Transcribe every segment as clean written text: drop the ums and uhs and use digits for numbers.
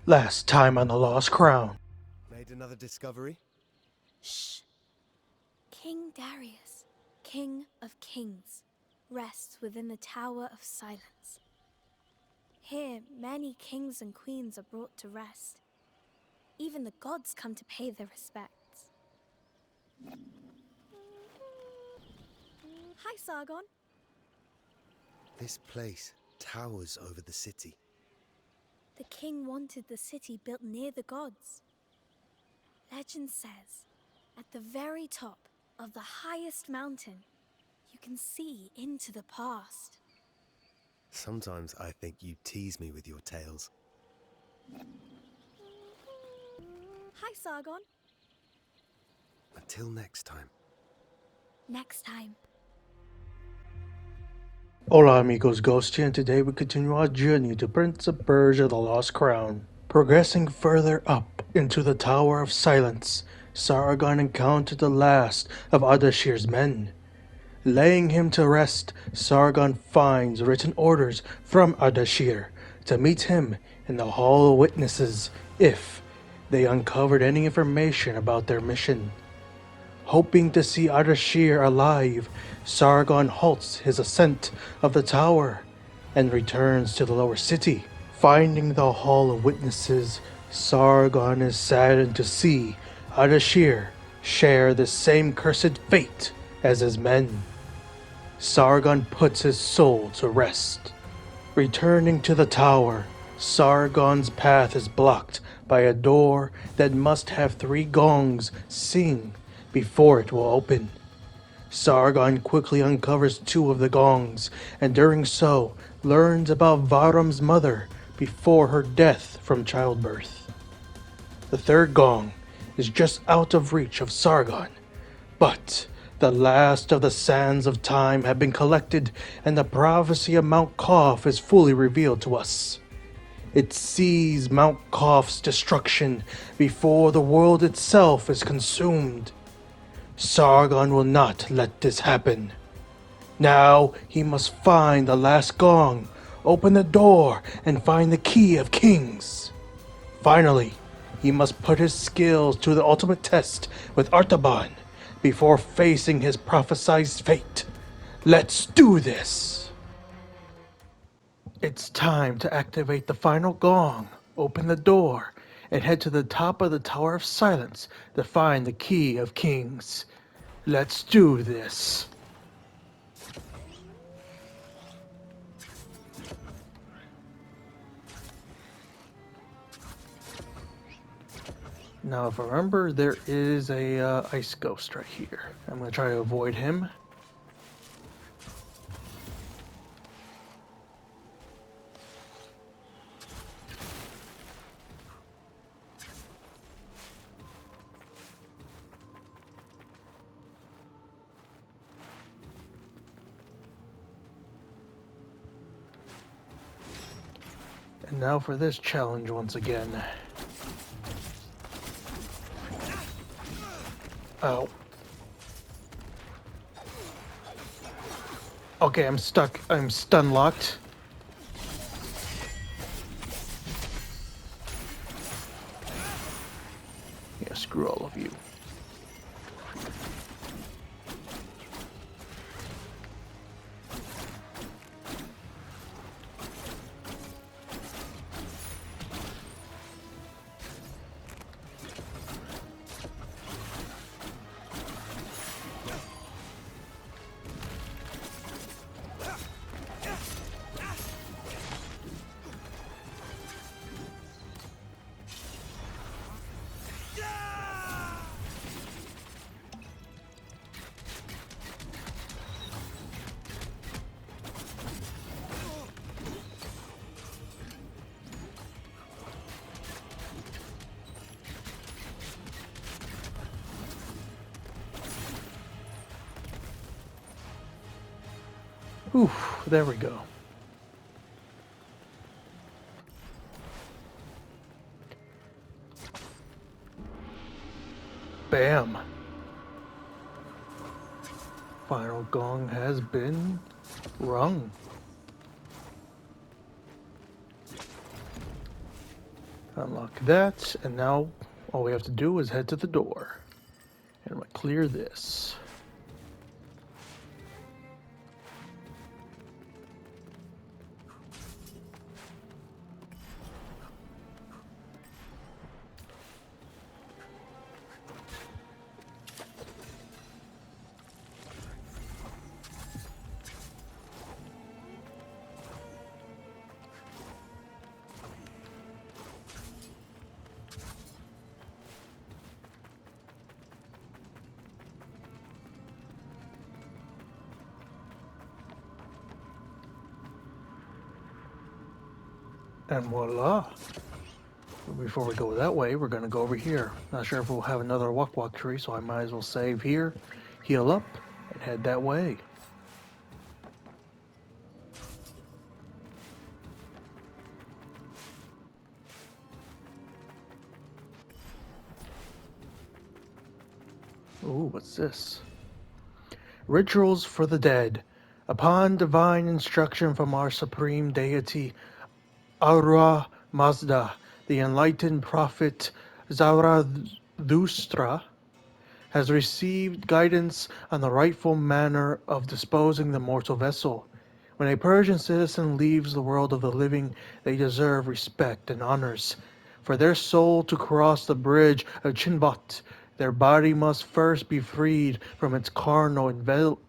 Last time on the Lost Crown. Made another discovery? Shh. King Darius, King of Kings, rests within the Tower of Silence. Here, many kings and queens are brought to rest. Even the gods come to pay their respects. Hi, Sargon. This place towers over the city. The king wanted the city built near the gods. Legend says, at the very top of the highest mountain, you can see into the past. Sometimes I think you tease me with your tales. Hi, Sargon. Until next time. Next time. Hola amigos, Ghost here, and today we continue our journey to Prince of Persia, the Lost Crown. Progressing further up into the Tower of Silence, Sargon encountered the last of Ardashir's men. Laying him to rest, Sargon finds written orders from Ardashir to meet him in the Hall of Witnesses if they uncovered any information about their mission. Hoping to see Ardashir alive, Sargon halts his ascent of the tower and returns to the lower city. Finding the Hall of Witnesses, Sargon is saddened to see Ardashir share the same cursed fate as his men. Sargon puts his soul to rest. Returning to the tower, Sargon's path is blocked by a door that must have 3 gongs sing before it will open. Sargon quickly uncovers 2 of the gongs, and during so, learns about Vahram's mother before her death from childbirth. The 3rd gong is just out of reach of Sargon, but the last of the sands of time have been collected, and the prophecy of Mount Qaf is fully revealed to us. It sees Mount Qaf's destruction before the world itself is consumed. Sargon will not let this happen. Now he must find the last gong, open the door, and find the key of kings. Finally, he must put his skills to the ultimate test with Artaban before facing his prophesied fate. Let's do this! It's time to activate the final gong, open the door, and head to the top of the Tower of Silence to find the key of kings. Let's do this. Now, if I remember, there is a ice ghost right here. I'm going to try to avoid him. And now for this challenge once again. Oh. Okay, I'm stuck. I'm stun locked. Yeah, screw all of you. Oof, there we go. Bam. Final gong has been rung. Unlock that, and now all we have to do is head to the door. And I'm gonna clear this. And voila. Before we go that way, we're gonna go over here. Not sure if we'll have another walk tree, so I might as well save here, heal up, and head that way. Ooh, what's this? Rituals for the dead. Upon divine instruction from our supreme deity, Aura Mazda, the enlightened prophet Zarathustra has received guidance on the rightful manner of disposing the mortal vessel. When a Persian citizen leaves the world of the living, they deserve respect and honors. For their soul to cross the bridge of Chinvat, their body must first be freed from its carnal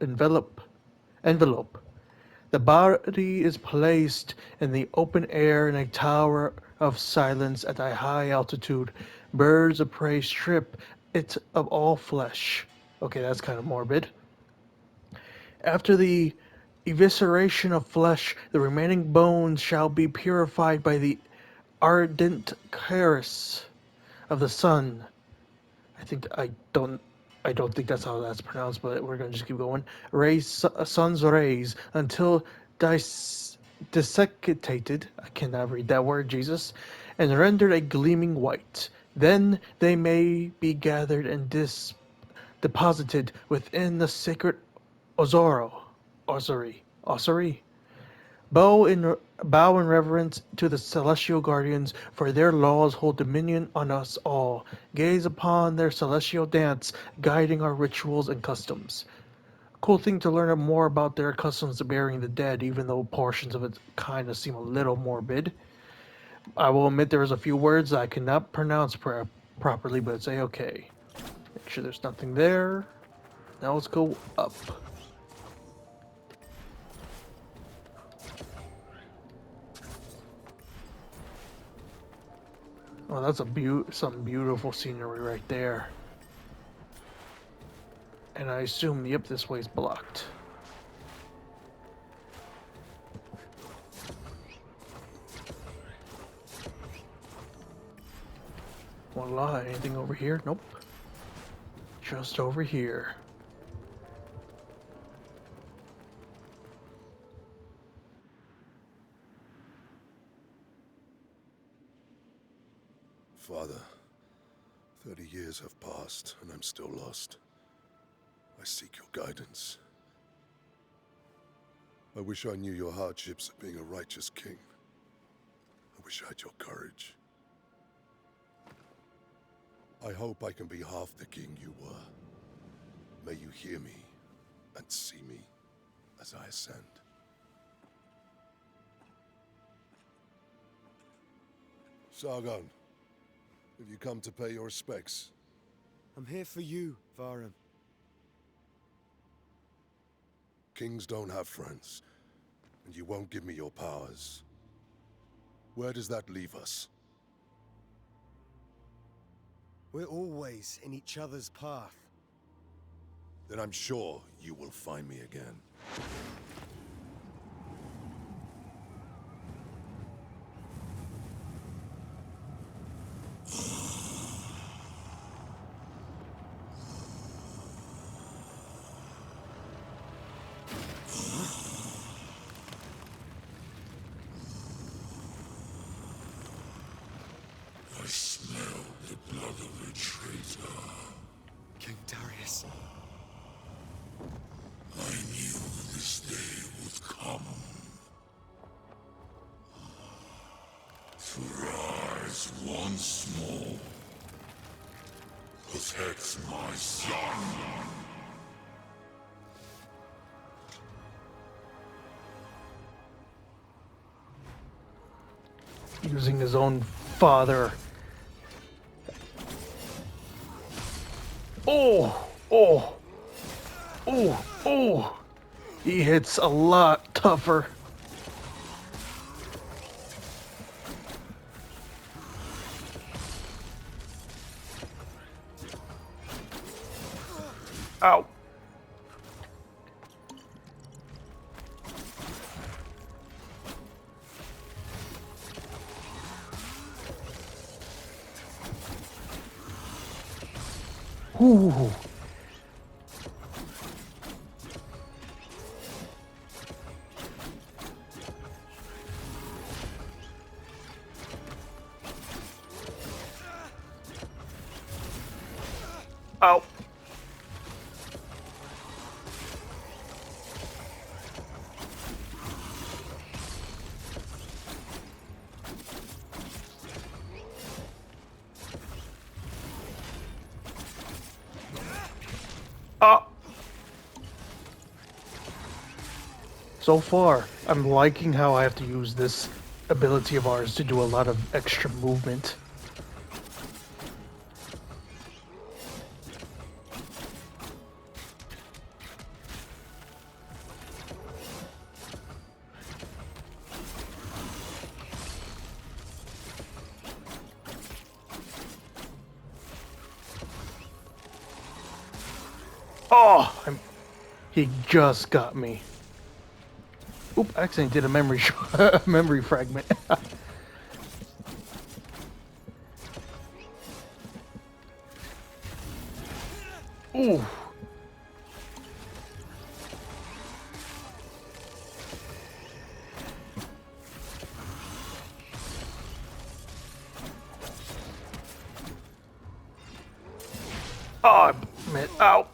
envelope. The body is placed in the open air in a tower of silence at a high altitude. Birds of prey strip it of all flesh. Okay, that's kind of morbid. After the evisceration of flesh, the remaining bones shall be purified by the ardent caress of the sun. I don't think that's how that's pronounced, but we're gonna just keep going. Sun's rays until desiccated. I cannot read that word, Jesus, and rendered a gleaming white. Then they may be gathered and deposited within the sacred ossuary. Bow in reverence to the celestial guardians, for their laws hold dominion on us all. Gaze upon their celestial dance, guiding our rituals and customs. Cool thing to learn more about their customs of burying the dead, even though portions of it kind of seem a little morbid. I will admit there was a few words I cannot pronounce properly, but it's a-okay. Make sure there's nothing there. Now let's go up. Oh, that's some beautiful scenery right there. And I assume, yep, this way's blocked. Voila, anything over here? Nope. Just over here. Father, 30 years have passed, and I'm still lost. I seek your guidance. I wish I knew your hardships of being a righteous king. I wish I had your courage. I hope I can be half the king you were. May you hear me and see me as I ascend. Sargon, have you come to pay your respects? I'm here for you, Vahram. Kings don't have friends, and you won't give me your powers. Where does that leave us? We're always in each other's path. Then I'm sure you will find me again. I smell the blood of a traitor. King Darius. I knew this day would come. To rise rise once more. Protect my son. Using his own father. Oh, oh, oh, oh. He hits a lot tougher. Ow. Ooh. Ow. Ah. So far, I'm liking how I have to use this ability of ours to do a lot of extra movement. Oh, he just got me. Oop, I accidentally did a memory memory fragment. Ooh. Oh, man, ow.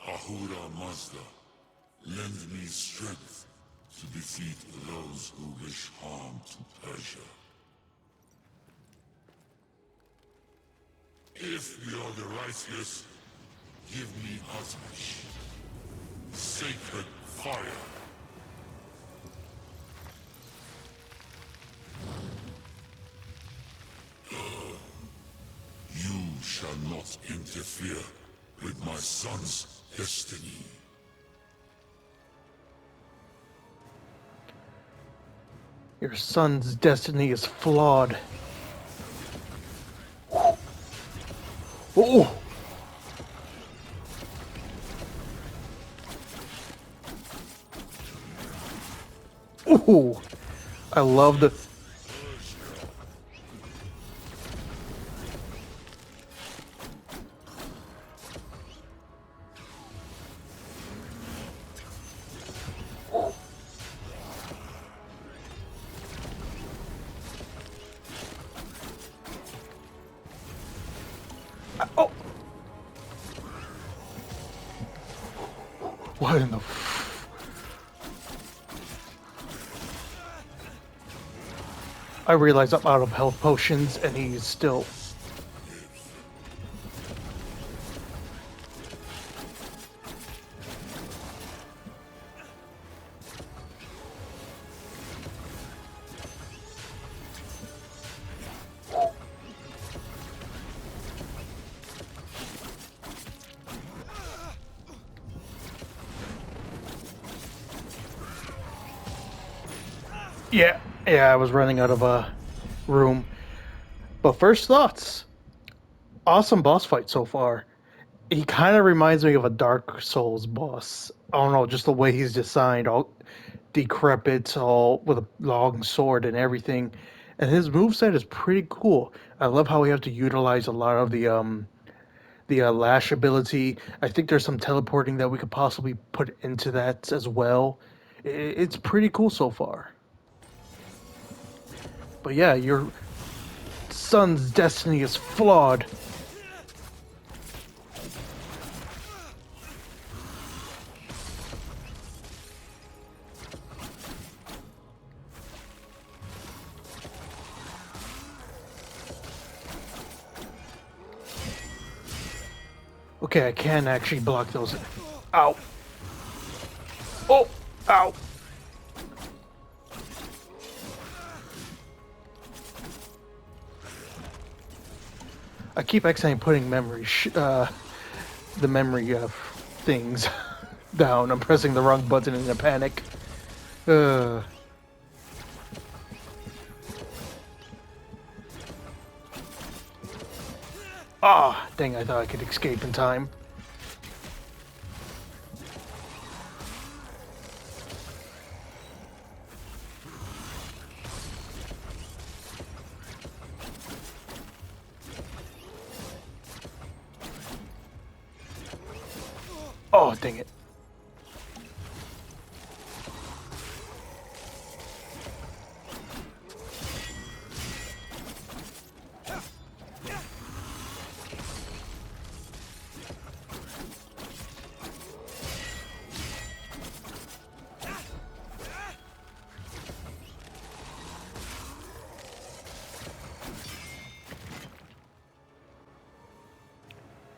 Hola, Master, lend me strength to defeat those who wish harm to Persia. If you're the righteous, give me Ardashir, sacred fire. You shall not interfere with my son's destiny. Your son's destiny is flawed. Oh! Ooh! I love the... Oh! What in the... I realize I'm out of health potions and he's still... Yeah, I was running out of a room. But first thoughts. Awesome boss fight so far. He kind of reminds me of a Dark Souls boss. I don't know, just the way he's designed, all decrepit, all with a long sword and everything. And his moveset is pretty cool. I love how we have to utilize a lot of the lash ability. I think there's some teleporting that we could possibly put into that as well. It's pretty cool so far. But yeah, you're son's destiny is flawed. Okay, I can actually block those. Ow. Oh, ow. I keep accidentally putting the memory things down. I'm pressing the wrong button in a panic. Ah, dang, I thought I could escape in time. Oh, dang it.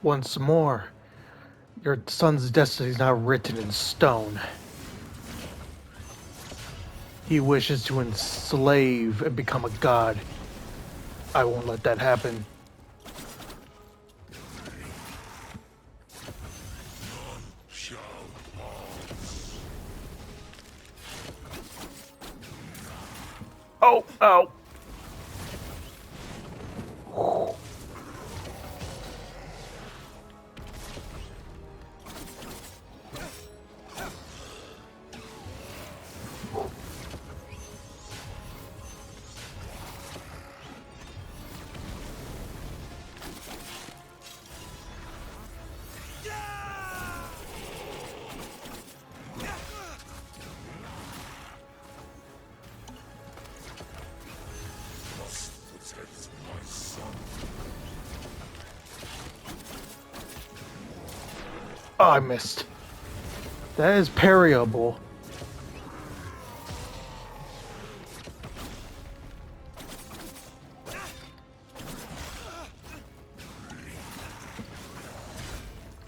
Once more, your son's destiny is now written in stone. He wishes to enslave and become a god. I won't let that happen. Shall pass. Oh, ow. Must protect my son. Oh, I missed. That is parryable.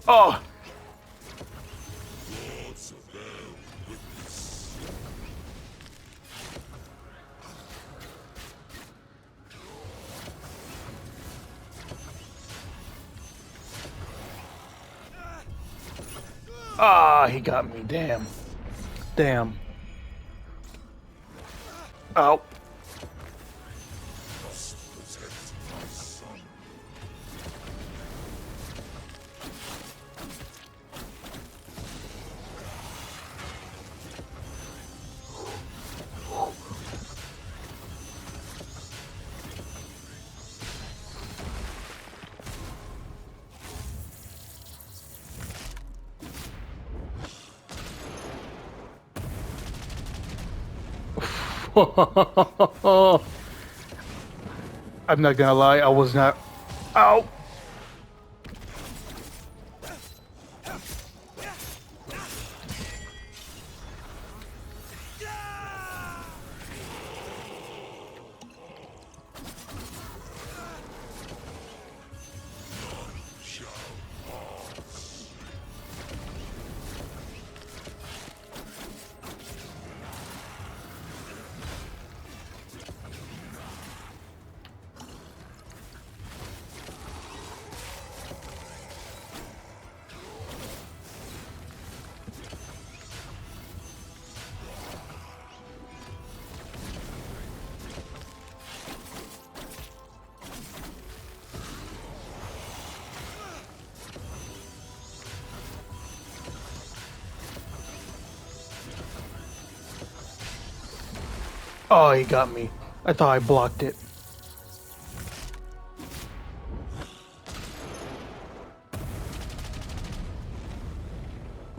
Oh! Lords bear witness. Ah, he got me. Damn. Damn. Ow. Must protect my son. I'm not gonna lie, I was not. Ow! Shall pass. Oh, he got me. I thought I blocked it.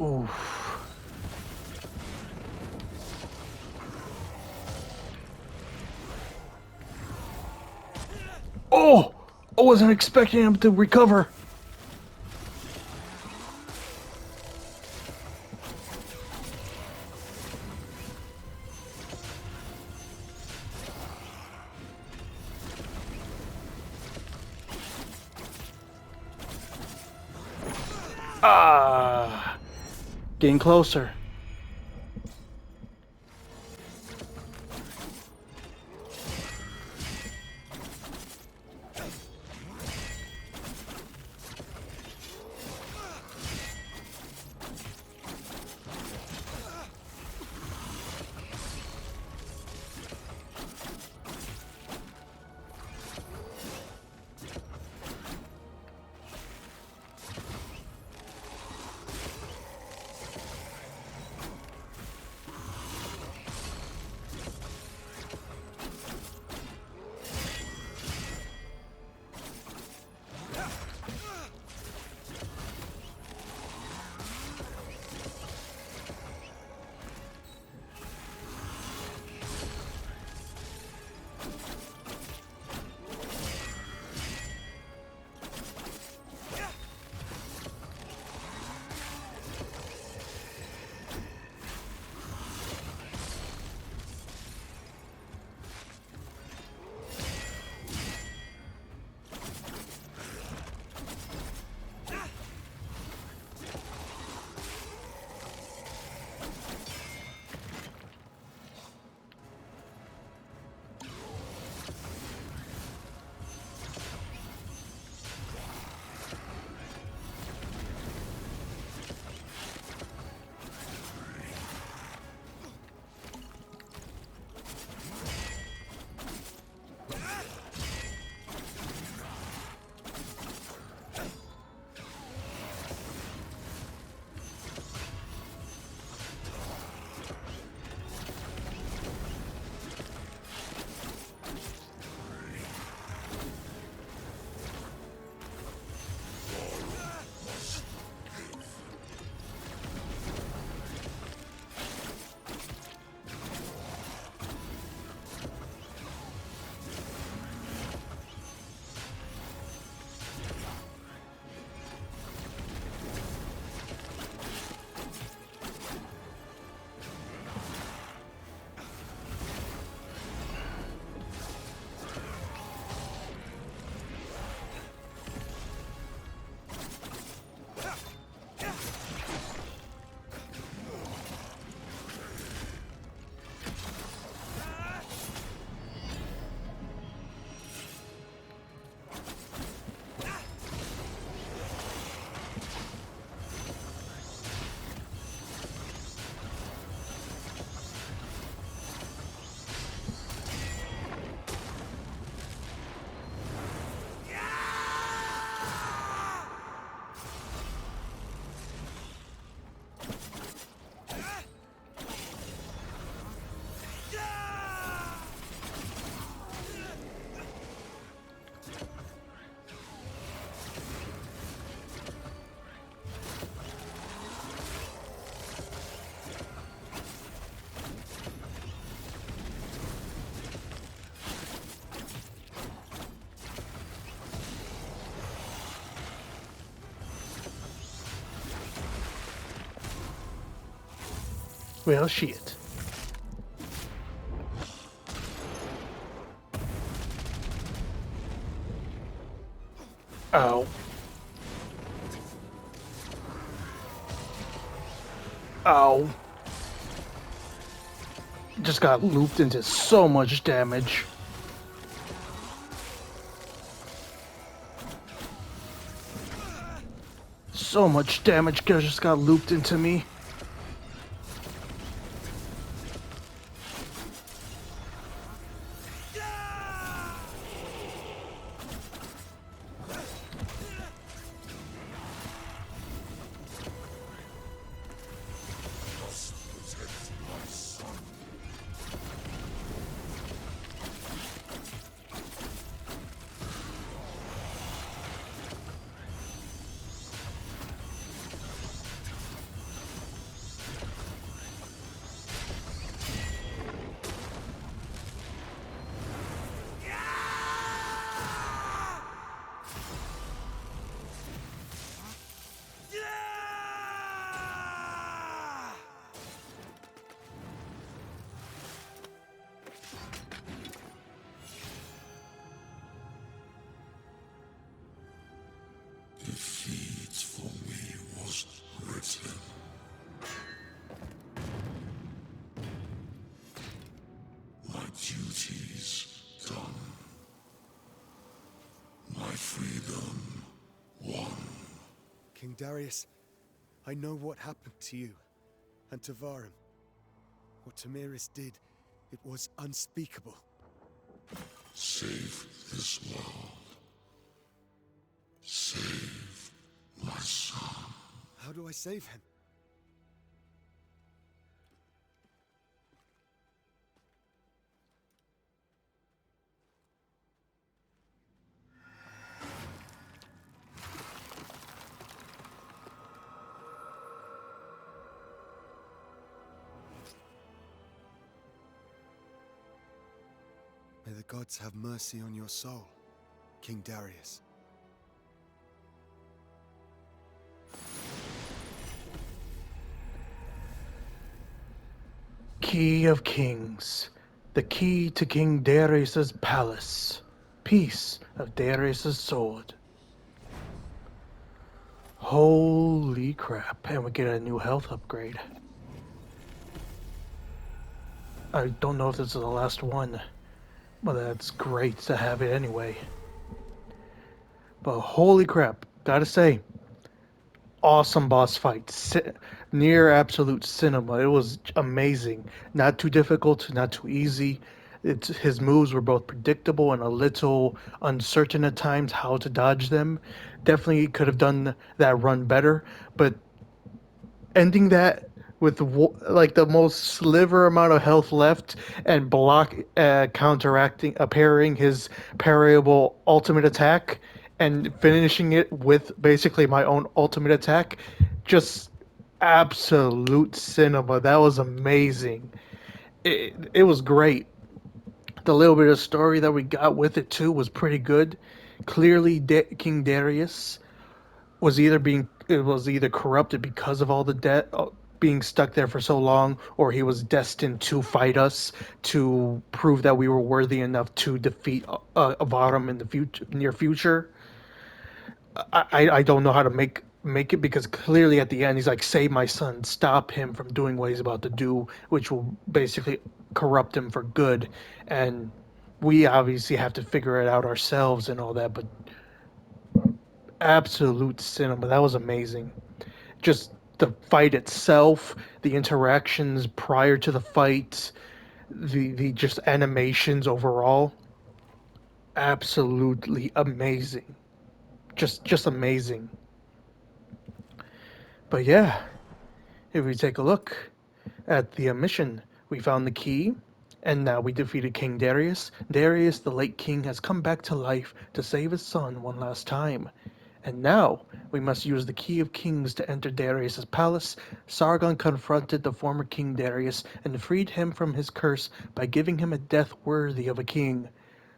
Oof. wasn't expecting him to recover. Ah, getting closer. Well, shit. Ow. Ow. Just got looped into so much damage. So much damage just got looped into me. King Darius, I know what happened to you and to Vahram. What Tamiris did, it was unspeakable. Save this world. Save my son. How do I save him? May the gods have mercy on your soul, King Darius. Key of Kings. The key to King Darius' palace. Piece of Darius' sword. Holy crap, and we get a new health upgrade. I don't know if this is the last one, but that's great to have it anyway. But holy crap, gotta say, awesome boss fight. Near absolute cinema. It was amazing. Not too difficult, not too easy. His moves were both predictable and a little uncertain at times how to dodge them. Definitely could have done that run better, but ending that with like the most sliver amount of health left and counteracting parrying his parryable ultimate attack and finishing it with basically my own ultimate attack, just absolute cinema. That was amazing. It was great. The little bit of story that we got with it too was pretty good. Clearly King Darius was either corrupted because of all the debt being stuck there for so long, or he was destined to fight us to prove that we were worthy enough to defeat Vahram in the near future. I don't know how to make it, because clearly at the end he's like, save my son, stop him from doing what he's about to do, which will basically corrupt him for good. And we obviously have to figure it out ourselves and all that, but absolute cinema. That was amazing. Just the fight itself, the interactions prior to the fight, the just animations overall, absolutely amazing. Just amazing. But yeah, if we take a look at the mission, we found the key, and now we defeated King Darius. Darius, the late king, has come back to life to save his son one last time. And now we must use the Key of Kings to enter Darius' palace. Sargon confronted the former King Darius and freed him from his curse by giving him a death worthy of a king.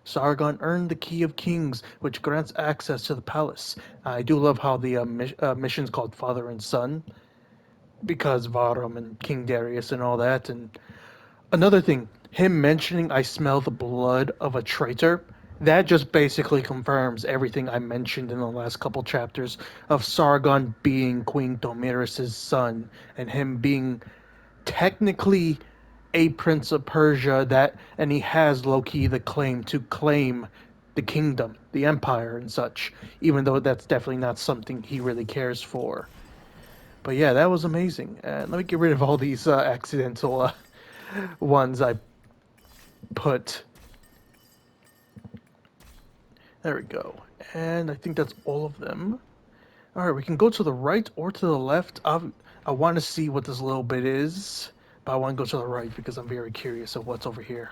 Sargon earned the Key of Kings, which grants access to the palace. I do love how the mission's called Father and Son, because Vahram and King Darius and all that. And another thing, him mentioning I smell the blood of a traitor, that just basically confirms everything I mentioned in the last couple chapters of Sargon being Queen Tomiris' son and him being technically a Prince of Persia, and he has low-key the claim to claim the kingdom, the empire and such, even though that's definitely not something he really cares for. But yeah, that was amazing. And let me get rid of all these accidental ones I put. There we go. And I think that's all of them. Alright, we can go to the right or to the left. I want to see what this little bit is, but I want to go to the right because I'm very curious of what's over here.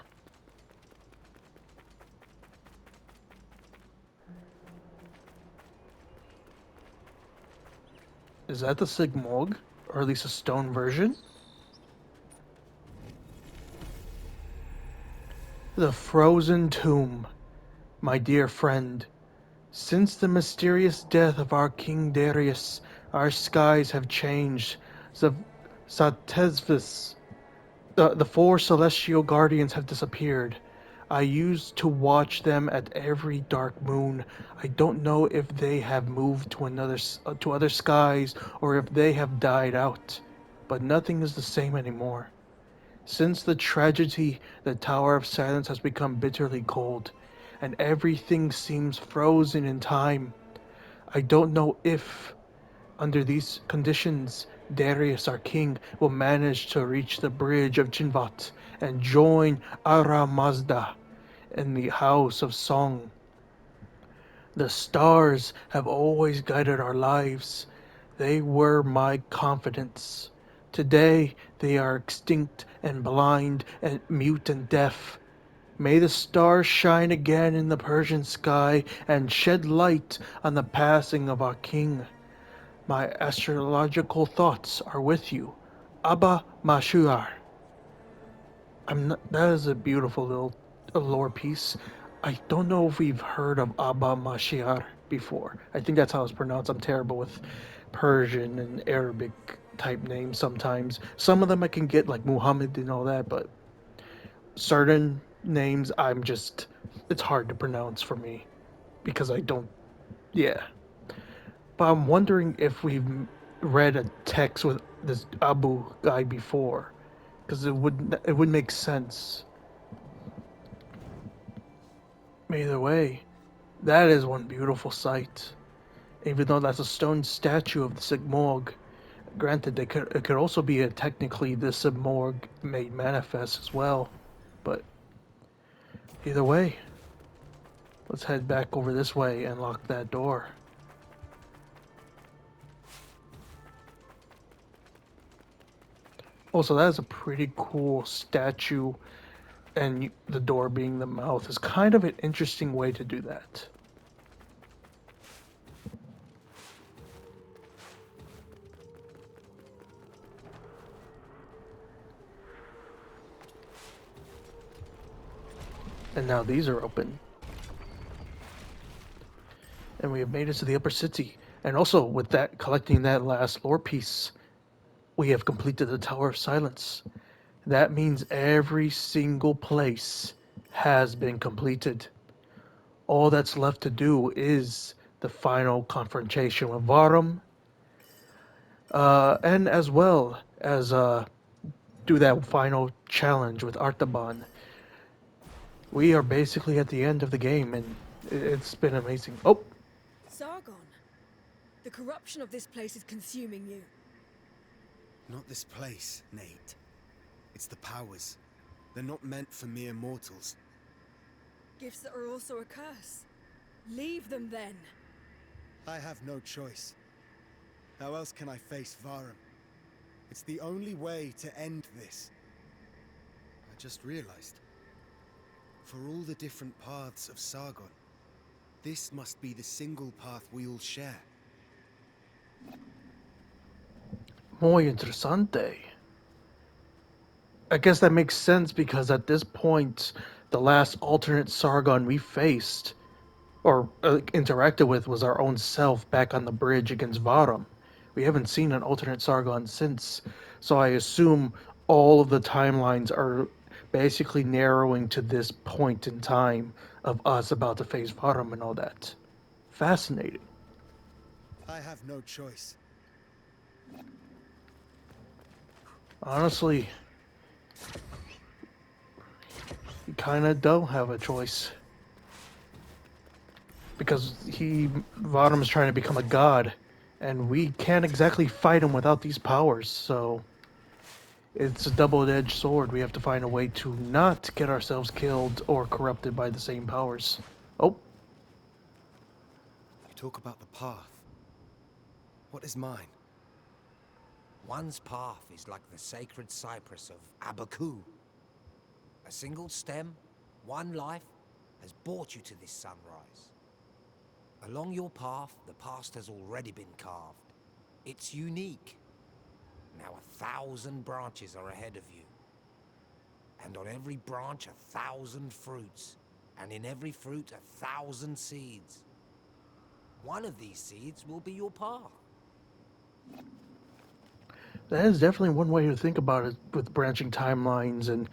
Is that the Simurgh? Or at least a stone version? The Frozen Tomb. My dear friend, since the mysterious death of our King Darius, our skies have changed. Satesvis, the four celestial guardians have disappeared. I used to watch them at every dark moon. I don't know if they have moved to other skies or if they have died out, but nothing is the same anymore. Since the tragedy, the Tower of Silence has become bitterly cold, and everything seems frozen in time. I don't know if Under these conditions, Darius, our king, will manage to reach the bridge of Jinvat and join Ara Mazda in the House of Song. The stars have always guided our lives. They were my confidence. Today they are extinct and blind and mute and deaf. May the stars shine again in the Persian sky and shed light on the passing of our king. My astrological thoughts are with you. Abba Mashuar. That is a beautiful little lore piece. I don't know if we've heard of Abba Mashiar before. I think that's how it's pronounced. I'm terrible with Persian and Arabic type names sometimes. Some of them I can get, like Muhammad and all that, but certain names it's hard to pronounce for me because I don't, yeah. But I'm wondering if we've read a text with this Abu guy before, because it would make sense. Either way, that is one beautiful sight. Even though that's a stone statue of the Simurgh, granted, it could also be technically the Simurgh made manifest as well. But either way, let's head back over this way and lock that door. Also, that is a pretty cool statue, and the door being the mouth is kind of an interesting way to do that. And now these are open. And we have made it to the upper city. And also, with that, collecting that last lore piece, we have completed the Tower of Silence. That means every single place has been completed. All that's left to do is the final confrontation with Vahram, and as well as do that final challenge with Artaban. We are basically at the end of the game, and it's been amazing. Oh! Sargon, the corruption of this place is consuming you. Not this place, Nate. It's the powers. They're not meant for mere mortals. Gifts that are also a curse. Leave them then. I have no choice. How else can I face Vahram? It's the only way to end this. I just realized. For all the different paths of Sargon, this must be the single path we all share. Muy interesante. I guess that makes sense because at this point, the last alternate Sargon we faced or interacted with was our own self back on the bridge against Vahram. We haven't seen an alternate Sargon since, so I assume all of the timelines are basically narrowing to this point in time of us about to face Vahram and all that. Fascinating. I have no choice. Honestly, you kind of don't have a choice. Because Vahram is trying to become a god, and we can't exactly fight him without these powers, so it's a double-edged sword. We have to find a way to not get ourselves killed or corrupted by the same powers. Oh. You talk about the path. What is mine? One's path is like the sacred cypress of Abaku. A single stem, one life, has brought you to this sunrise. Along your path, the past has already been carved. It's unique. Now 1,000 branches are ahead of you. And on every branch 1,000 fruits. And in every fruit 1,000 seeds. One of these seeds will be your path. That is definitely one way to think about it with branching timelines and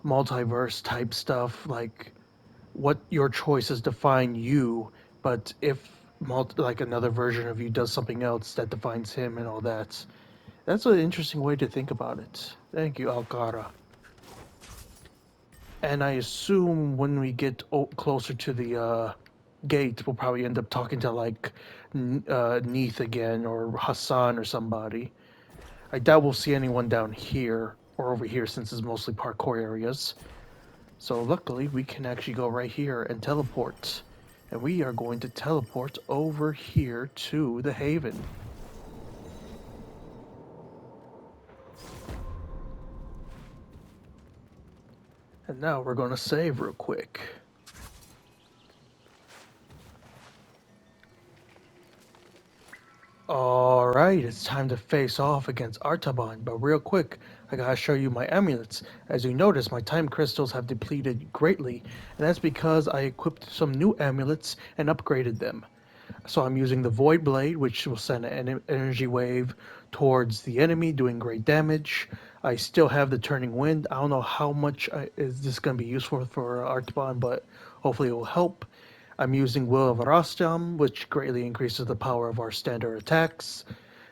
multiverse type stuff, like what your choices define you, but if like another version of you does something else that defines him and all that. That's an interesting way to think about it. Thank you, Alcara. And I assume when we get closer to the gate, we'll probably end up talking to like Neith again or Hassan or somebody. I doubt we'll see anyone down here or over here since it's mostly parkour areas. So luckily we can actually go right here and teleport. And we are going to teleport over here to the Haven. And now we're going to save real quick. Alright, it's time to face off against Artaban, but real quick, I gotta show you my amulets. As you notice, my time crystals have depleted greatly, and that's because I equipped some new amulets and upgraded them. So I'm using the Void Blade, which will send an energy wave towards the enemy, doing great damage. I still have the Turning Wind. I don't know how much is this going to be useful for Artaban, but hopefully it will help. I'm using Will of Rastam, which greatly increases the power of our standard attacks.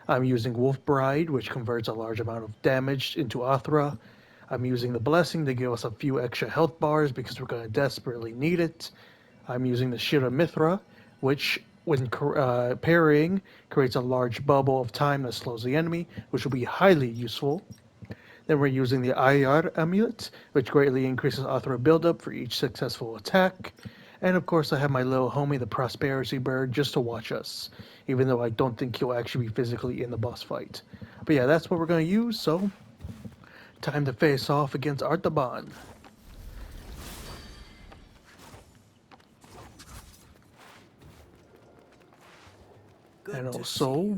I'm using Wolf Bride, which converts a large amount of damage into Athra. I'm using the Blessing to give us a few extra health bars because we're going to desperately need it. I'm using the Shield of Mithra, which, when parrying, creates a large bubble of time that slows the enemy, which will be highly useful. Then we're using the Ayar amulet, which greatly increases Athra buildup for each successful attack. And of course I have my little homie, the Prosperity Bird, just to watch us, even though I don't think he'll actually be physically in the boss fight. But yeah, that's what we're going to use, so time to face off against Artaban. And also,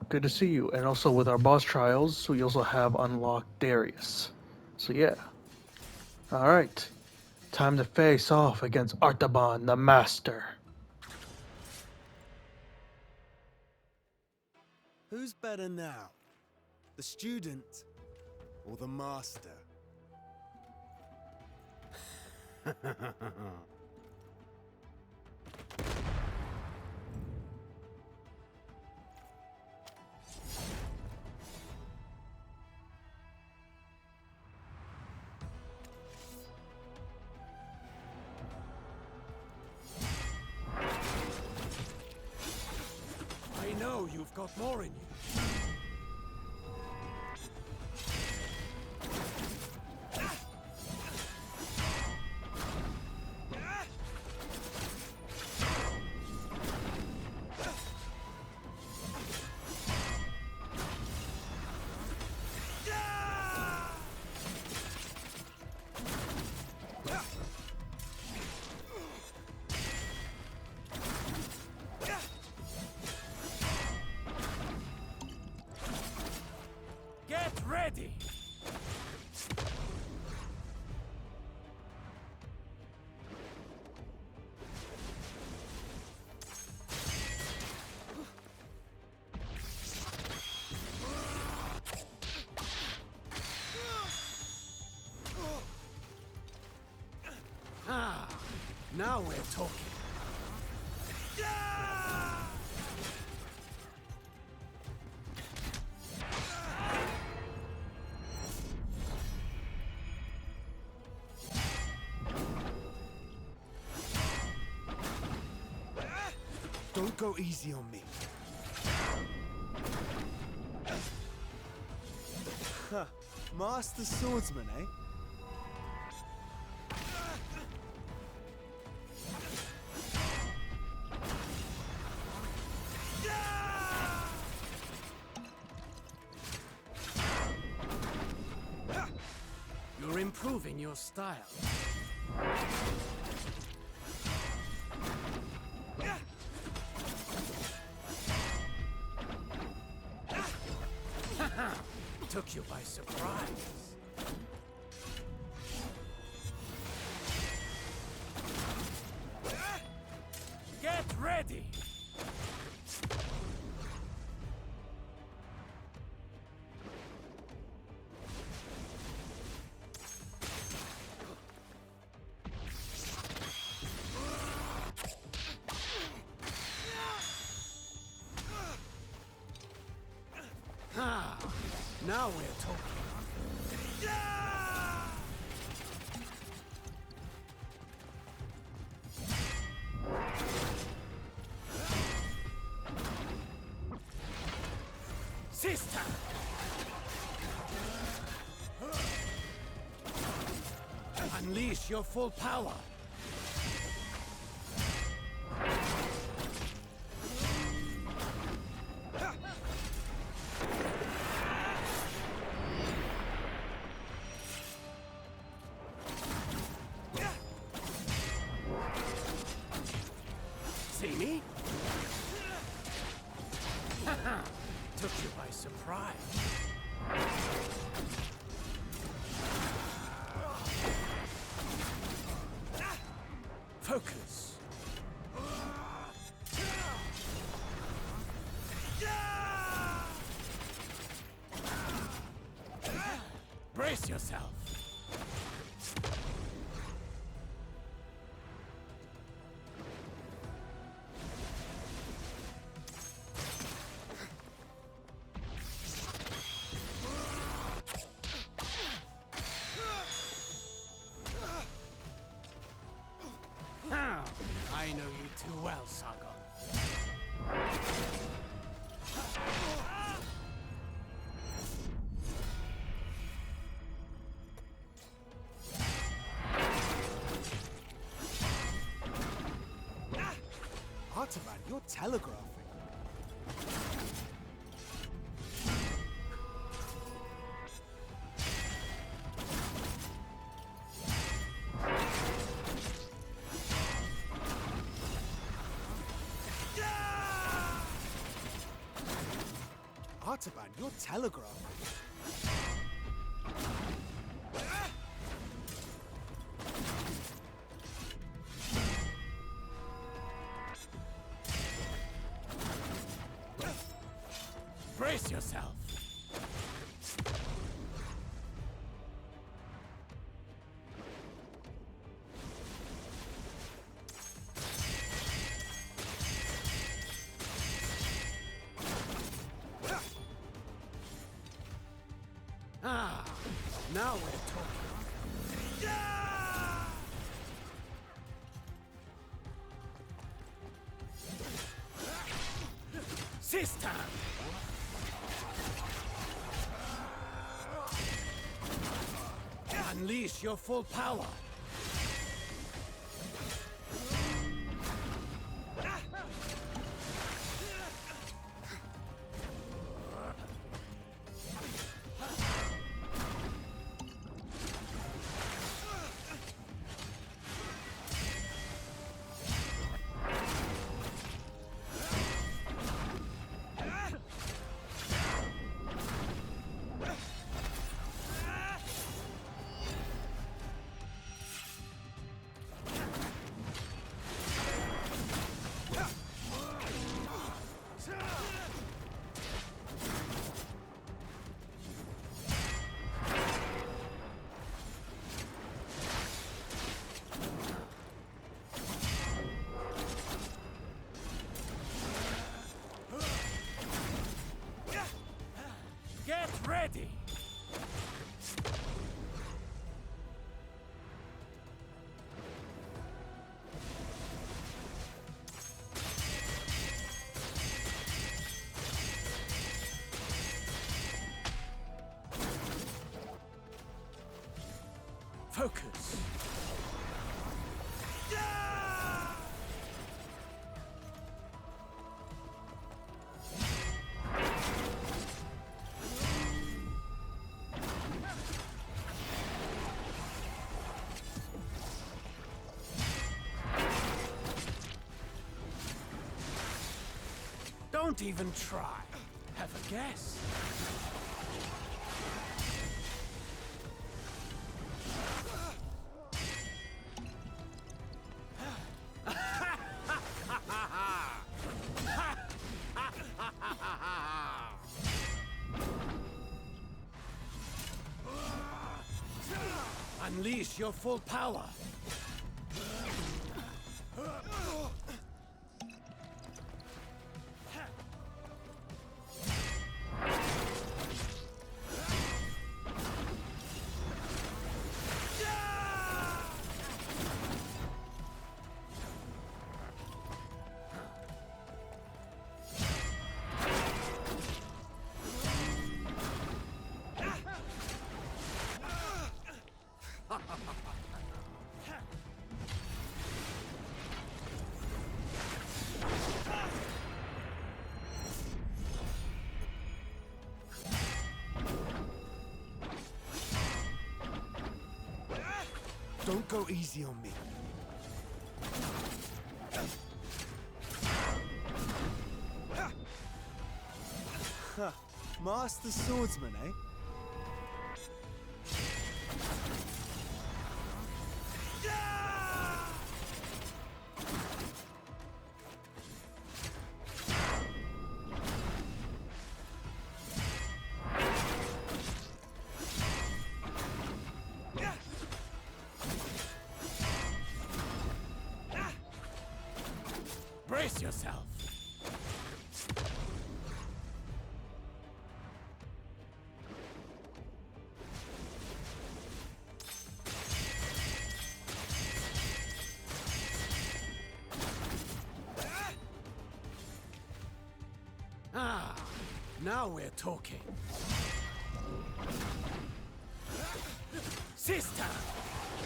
good to see you. And also with our boss trials, we also have unlocked Darius. So yeah. Alright. Time to face off against Artaban, the Master. Who's better now? The student or the master? I know you've got more in you. Get ready! Ah, now we're talking. Don't go easy on me. Huh. Master swordsman, eh? You're improving your style. Took you by surprise. Get ready! Ah, now we're talking. Sister! Unleash your full power! See me? Took you by surprise. Focus. Brace yourself. I know you too well, Sargon. Artaban, you're telegraphing. Artaban, you're telegraphing. Brace yourself. Ah, now we're talking. Sister! Unleash your full power! Get ready! Focus! Don't even try. Have a guess. Unleash your full power. Don't go easy on me. Master swordsman, eh? Brace yourself. Ah, now we're talking. Sister!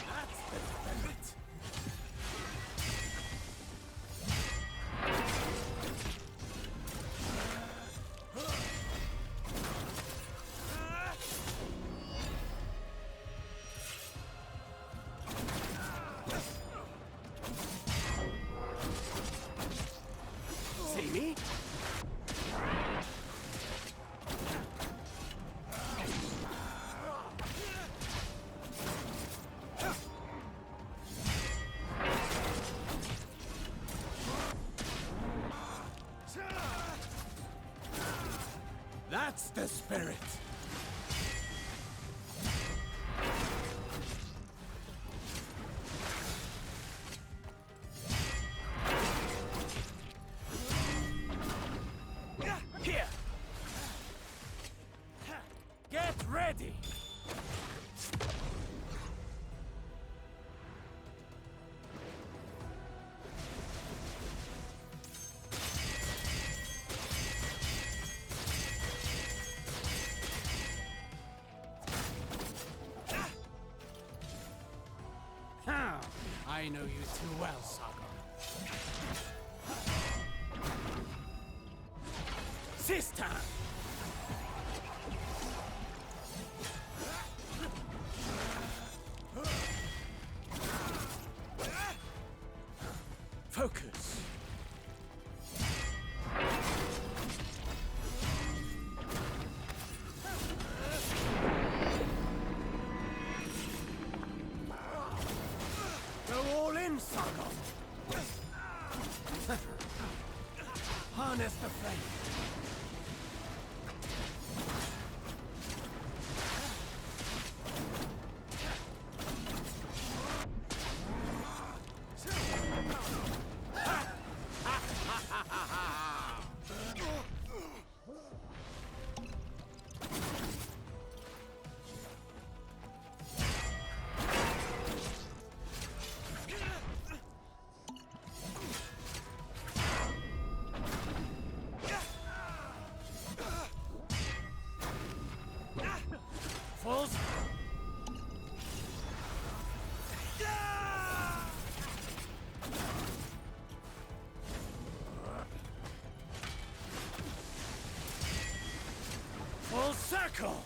That's the spirit. See me? That's the spirit. Here. Get ready. I know you too well, Sargon. Sister! Focus. Go all in, Sargon. Harness the flame. Falls. Full circle.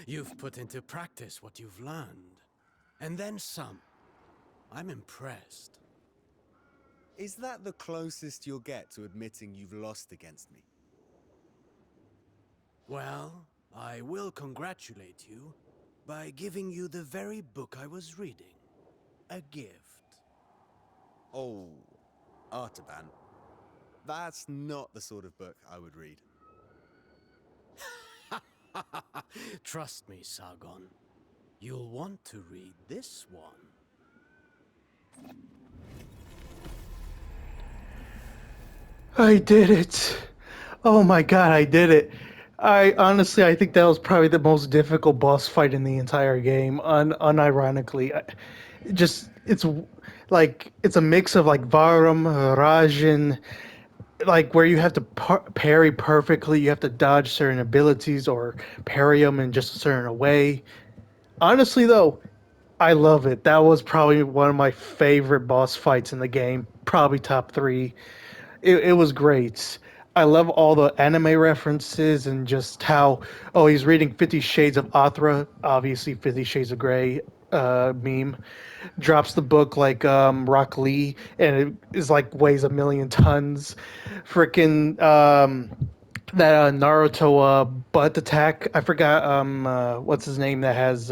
You've put into practice what you've learned. And then some. I'm impressed. Is that the closest you'll get to admitting you've lost against me? Well, I will congratulate you by giving you the very book I was reading. A gift. Oh, Artaban. That's not the sort of book I would read. Trust me, Sargon. You'll want to read this one. I did it! Oh my god, I did it! I think that was probably the most difficult boss fight in the entire game. Unironically, just it's like it's a mix of like Vahram, Rajan, like where you have to parry perfectly, you have to dodge certain abilities or parry them in just a certain way. Honestly, though, I love it. That was probably one of my favorite boss fights in the game. Probably top three. It was great. I love all the anime references and just how, oh, he's reading 50 Shades of Athra, obviously 50 Shades of Grey meme. Drops the book like Rock Lee, and it is like weighs a million tons. Freaking that Naruto butt attack. I forgot what's his name that has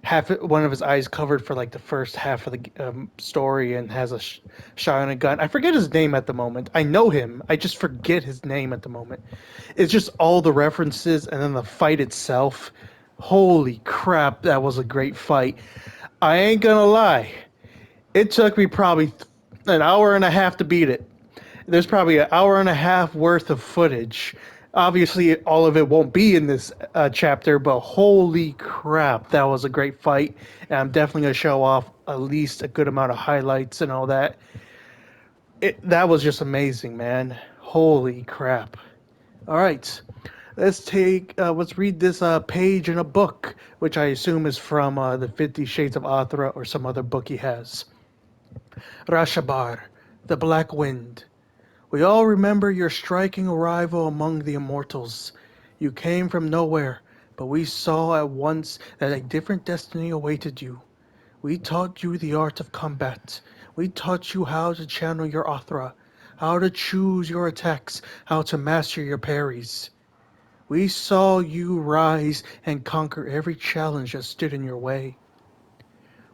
half one of his eyes covered for like the first half of the story and has a shot on a gun. I forget his name at the moment. I know him. I just forget his name at the moment. It's just all the references and then the fight itself. Holy crap, that was a great fight. I ain't gonna lie. It took me probably an hour and a half to beat it. There's probably an hour and a half worth of footage. Obviously, all of it won't be in this chapter, but holy crap, that was a great fight. And I'm definitely going to show off at least a good amount of highlights and all that. That was just amazing, man. Holy crap. All right. Let's read this page in a book, which I assume is from the 50 Shades of Athra or some other book he has. Rashabar, the Black Wind. We all remember your striking arrival among the immortals. You came from nowhere, but we saw at once that a different destiny awaited you. We taught you the art of combat. We taught you how to channel your Athra, how to choose your attacks, how to master your parries. We saw you rise and conquer every challenge that stood in your way.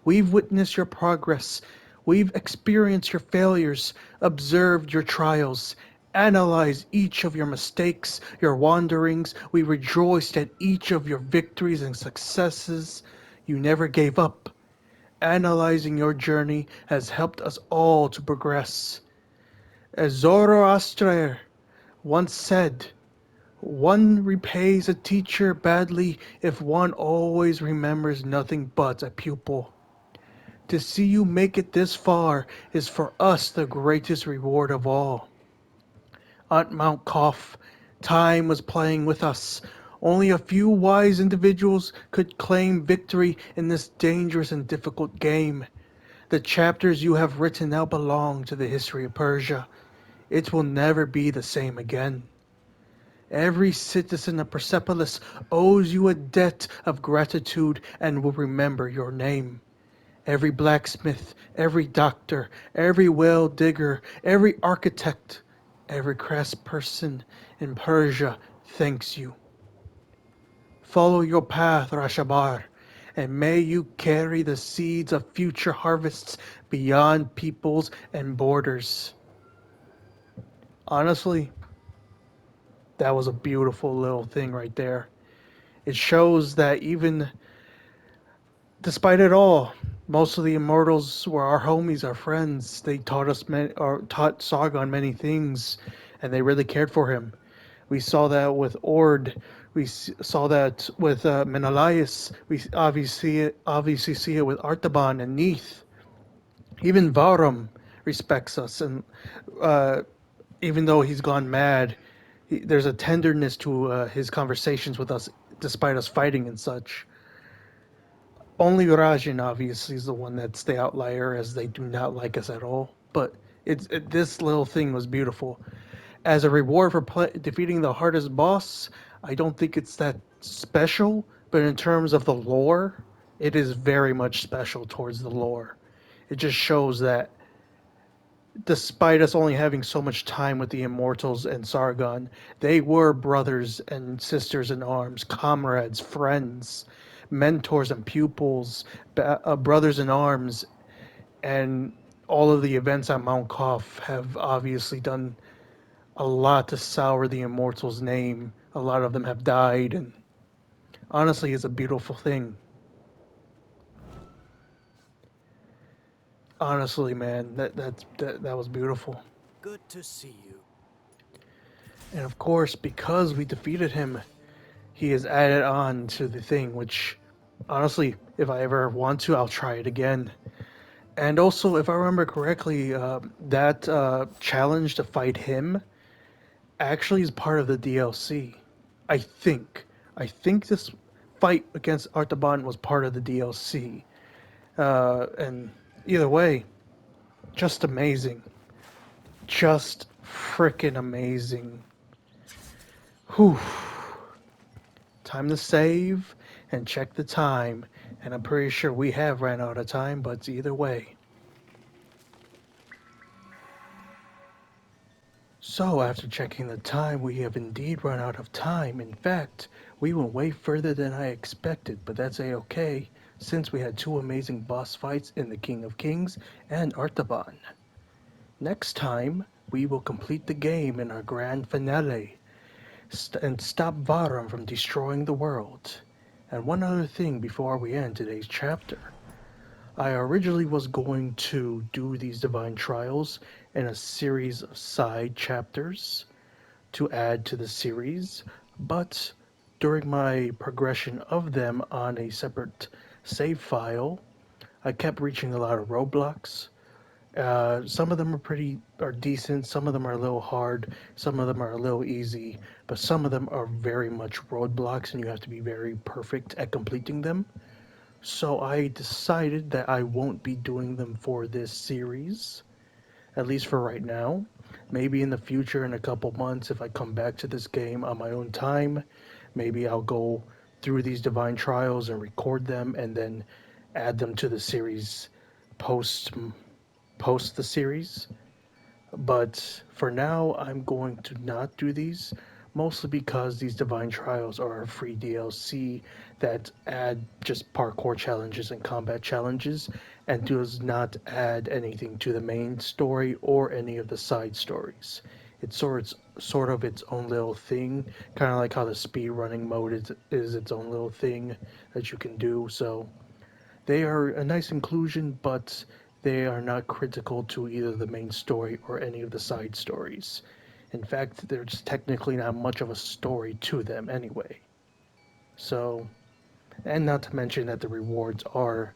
We've witnessed your progress. We've experienced your failures, observed your trials, analyzed each of your mistakes, your wanderings. We rejoiced at each of your victories and successes. You never gave up. Analyzing your journey has helped us all to progress. As Zoroaster once said, one repays a teacher badly if one always remembers nothing but a pupil. To see you make it this far is for us the greatest reward of all. On Mount Qaf, time was playing with us. Only a few wise individuals could claim victory in this dangerous and difficult game. The chapters you have written now belong to the history of Persia. It will never be the same again. Every citizen of Persepolis owes you a debt of gratitude and will remember your name. Every blacksmith, every doctor, every well digger, every architect, every craftsperson in Persia thanks you. Follow your path, Rashabar, and may you carry the seeds of future harvests beyond peoples and borders. Honestly, that was a beautiful little thing right there. It shows that even despite it all, most of the immortals were our homies, our friends. They taught us or taught Sargon many things, and they really cared for him. We saw that with Ord. We saw that with Menelaus. We obviously see it with Artaban and Neith. Even Vahram respects us, and uh, even though he's gone mad, there's a tenderness to his conversations with us, despite us fighting and such. Only Rajan obviously is the one that's the outlier, as they do not like us at all. But this little thing was beautiful. As a reward for defeating the hardest boss, I don't think it's that special. But in terms of the lore, it is very much special towards the lore. It just shows that despite us only having so much time with the Immortals and Sargon, they were brothers and sisters in arms, comrades, friends, mentors and pupils, brothers in arms, and all of the events at Mount Qaf have obviously done a lot to sour the Immortals' name. A lot of them have died, and honestly, it's a beautiful thing. Honestly, man, that was beautiful. Good to see you. And of course, because we defeated him, he is added on to the thing, which honestly, if I ever want to, I'll try it again. And also, if I remember correctly, that challenge to fight him actually is part of the DLC. I think. I think this fight against Artaban was part of the DLC. And either way, just amazing. Just freaking amazing. Whew. Time to save and check the time. And I'm pretty sure we have ran out of time, but either way. So, after checking the time, we have indeed run out of time. In fact, we went way further than I expected, but that's a-okay, since we had two amazing boss fights in the King of Kings and Artaban. Next time, we will complete the game in our grand finale, and stop Vahram from destroying the world. And one other thing before we end today's chapter. I originally was going to do these divine trials in a series of side chapters to add to the series, but during my progression of them on a separate save file, I kept reaching a lot of roadblocks. Some of them are decent, some of them are a little hard, some of them are a little easy, but some of them are very much roadblocks and you have to be very perfect at completing them. So I decided that I won't be doing them for this series, at least for right now. Maybe in the future, in a couple months, if I come back to this game on my own time, maybe I'll go through these divine trials and record them and then add them to the series post post the series. But for now, I'm going to not do these, mostly because these Divine Trials are a free DLC that add just parkour challenges and combat challenges, and does not add anything to the main story or any of the side stories. It's sort of its own little thing, kind of like how the speed running mode is its own little thing that you can do. So they are a nice inclusion, but they are not critical to either the main story or any of the side stories. In fact, there's technically not much of a story to them anyway. So, and not to mention that the rewards are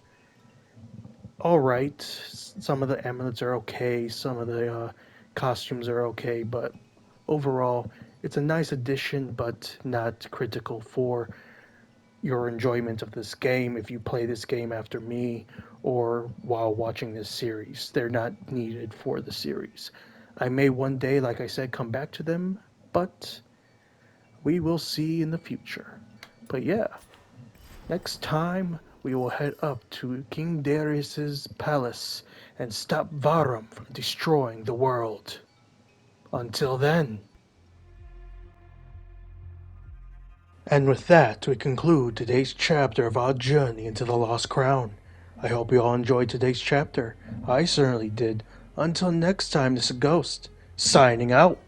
alright. Some of the amulets are okay, some of the costumes are okay, but overall, it's a nice addition, but not critical for your enjoyment of this game if you play this game after me or while watching this series. They're not needed for the series. I may one day, like I said, come back to them, but we will see in the future. But yeah, next time we will head up to King Darius's palace and stop Vahram from destroying the world. Until then. And with that, we conclude today's chapter of our journey into the Lost Crown. I hope you all enjoyed today's chapter. I certainly did. Until next time, this is Ghost, signing out.